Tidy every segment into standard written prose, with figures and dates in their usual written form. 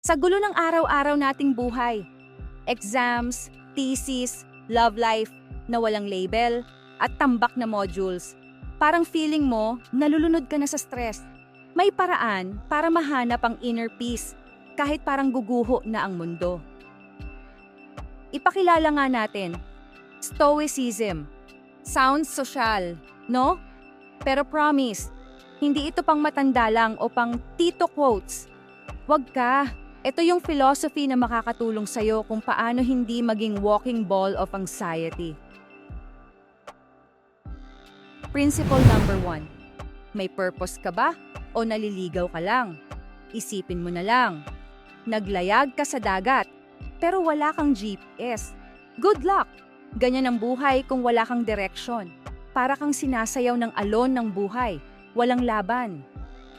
Sa gulo ng araw-araw nating buhay, exams, thesis, love life na walang label, at tambak na modules, parang feeling mo nalulunod ka na sa stress. May paraan para mahanap ang inner peace kahit parang guguho na ang mundo. Ipakilala nga natin, Stoicism. Sounds social, no? Pero promise, hindi ito pang matanda lang o pang tito quotes. Wag ka. Ito yung philosophy na makakatulong sa'yo kung paano hindi maging walking ball of anxiety. Principle number 1. May purpose ka ba o naliligaw ka lang? Isipin mo na lang. Naglayag ka sa dagat, pero wala kang GPS. Good luck! Ganyan ang buhay kung wala kang direksyon. Para kang sinasayaw ng alon ng buhay, walang laban.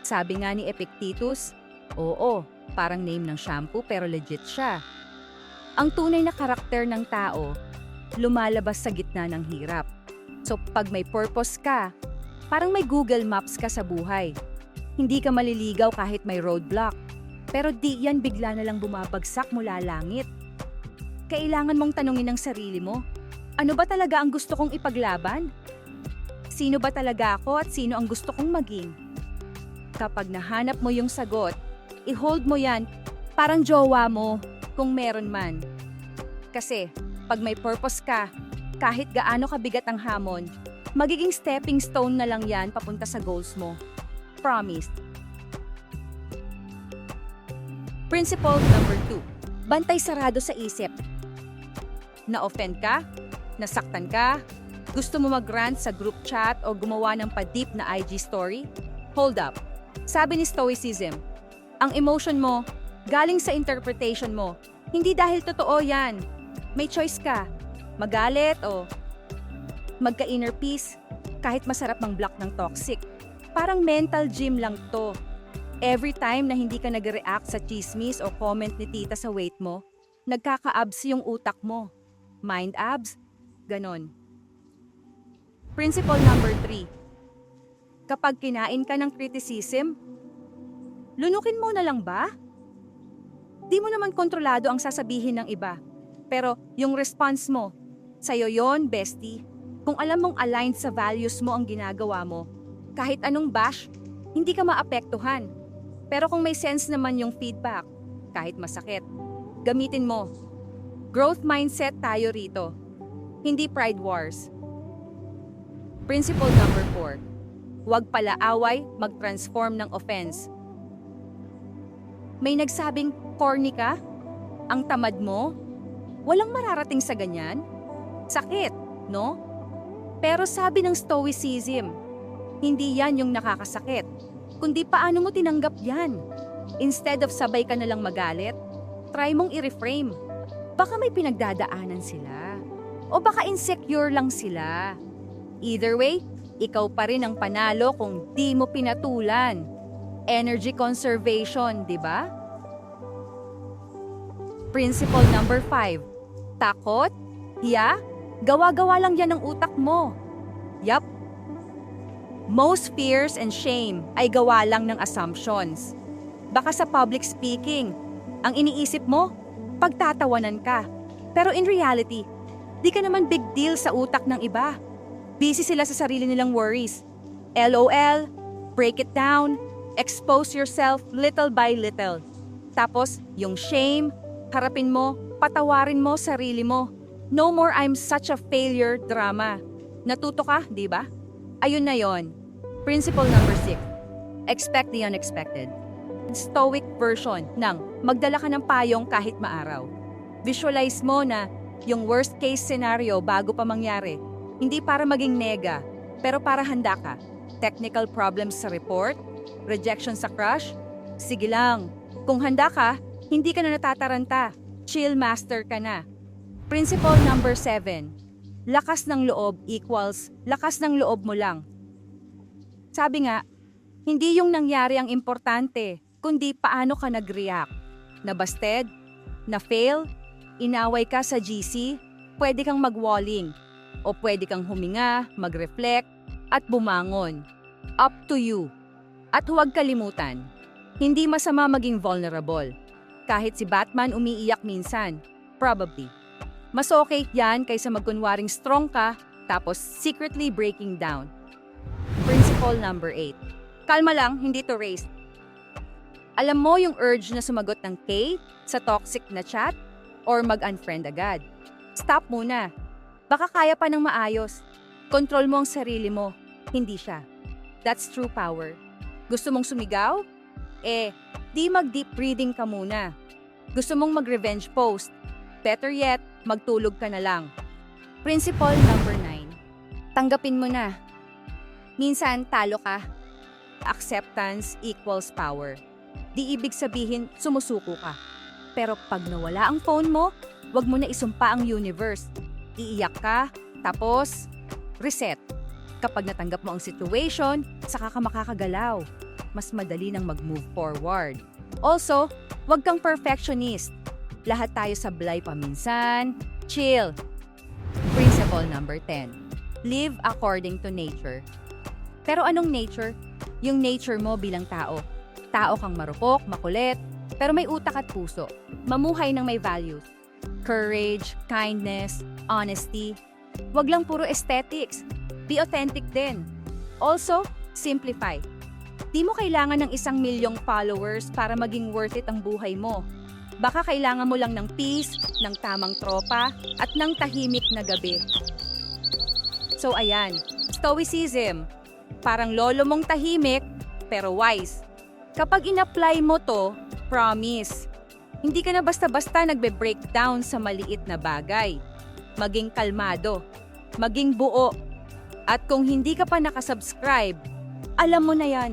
Sabi nga ni Epictetus, oo, parang name ng shampoo pero legit siya. Ang tunay na karakter ng tao, lumalabas sa gitna ng hirap. So pag may purpose ka, parang may Google Maps ka sa buhay. Hindi ka maliligaw kahit may roadblock. Pero di yan bigla na lang bumabagsak mula langit. Kailangan mong tanungin ang sarili mo, ano ba talaga ang gusto kong ipaglaban? Sino ba talaga ako at sino ang gusto kong maging? Kapag nahanap mo yung sagot, i-hold mo yan parang jowa mo kung meron man. Kasi pag may purpose ka, kahit gaano kabigat ang hamon, magiging stepping stone na lang yan papunta sa goals mo. Promise. Principle number 2. Bantay sarado sa isip. Na-offend ka? Nasaktan ka? Gusto mo mag-rant sa group chat o gumawa ng pa-deep na IG story? Hold up. Sabi ni Stoicism, ang emotion mo, galing sa interpretation mo. Hindi dahil totoo yan. May choice ka. Magalit o magka-inner peace kahit masarap mang block ng toxic. Parang mental gym lang to. Every time na hindi ka nag-react sa chismis o comment ni tita sa weight mo, nagkaka-abs yung utak mo. Mind abs? Ganon. Principle number 3. Kapag kinain ka ng criticism, lunukin mo na lang ba? Di mo naman kontrolado ang sasabihin ng iba. Pero yung response mo, sa'yo yon, bestie. Kung alam mong aligned sa values mo ang ginagawa mo, kahit anong bash, hindi ka maapektuhan. Pero kung may sense naman yung feedback, kahit masakit, gamitin mo. Growth mindset tayo rito, hindi pride wars. Principle number 4. Huwag palaaway mag-transform ng offense. May nagsabing corny ka? Ang tamad mo? Walang mararating sa ganyan? Sakit, no? Pero sabi ng Stoicism, hindi yan yung nakakasakit, kundi paano mo tinanggap yan. Instead of sabay ka na lang magalit, try mong i-reframe. Baka may pinagdadaanan sila. O baka insecure lang sila. Either way, ikaw pa rin ang panalo kung di mo pinatulan. Energy conservation, di ba? Principle number 5. Takot? Yeah? Gawa-gawa lang yan ng utak mo. Yup. Most fears and shame ay gawa lang ng assumptions. Baka sa public speaking, ang iniisip mo, pagtatawanan ka. Pero in reality, di ka naman big deal sa utak ng iba. Busy sila sa sarili nilang worries. LOL, break it down, expose yourself little by little. Tapos, yung shame, harapin mo, patawarin mo sarili mo. No more I'm such a failure drama. Natuto ka, di ba? Ayun na yon. Principle number 6. Expect the unexpected. Stoic version ng magdala ka ng payong kahit maaraw. Visualize mo na yung worst case scenario bago pa mangyari. Hindi para maging nega, pero para handa ka. Technical problems sa report, rejection sa crush, sige lang. Kung handa ka, hindi ka na natataranta. Chill master ka na. Principle number 7. Lakas ng loob equals lakas ng loob mo lang. Sabi nga, hindi yung nangyari ang importante, kundi paano ka nag-react. Nabasted? Na-fail? Inaway ka sa GC? Pwede kang mag-walling. O pwede kang huminga, mag-reflect, at bumangon. Up to you. At huwag kalimutan, hindi masama maging vulnerable. Kahit si Batman umiiyak minsan. Probably. Mas okay yan kaysa magkunwaring strong ka, tapos secretly breaking down. Principle number 8. Kalma lang, hindi to race. Alam mo yung urge na sumagot ng K sa toxic na chat or mag-unfriend agad. Stop muna. Baka kaya pa ng maayos. Control mo ang sarili mo, hindi siya. That's true power. Gusto mong sumigaw? Di mag-deep breathing ka muna. Gusto mong mag-revenge post? Better yet, magtulog ka na lang. Principle number 9. Tanggapin mo na. Minsan, talo ka. Acceptance equals power. Di ibig sabihin, sumusuko ka. Pero pag nawala ang phone mo, wag mo na isumpa ang universe. Iiyak ka, tapos reset. Kapag natanggap mo ang situation, saka ka makakagalaw. Mas madali nang mag-move forward. Also, wag kang perfectionist. Lahat tayo sablay paminsan. Chill. Principle number 10. Live according to nature. Pero anong nature? Yung nature mo bilang tao. Tao kang marupok, makulit, pero may utak at puso. Mamuhay ng may values. Courage, kindness, honesty. Wag lang puro aesthetics. Be authentic din. Also, simplify. Di mo kailangan ng 1,000,000 followers para maging worth it ang buhay mo. Baka kailangan mo lang ng peace, ng tamang tropa, at ng tahimik na gabi. So ayan, stoicism. Parang lolo mong tahimik, pero wise. Kapag in-apply mo to, promise, hindi ka na basta-basta nagbe-breakdown sa maliit na bagay. Maging kalmado, maging buo. At kung hindi ka pa nakasubscribe, alam mo na yan.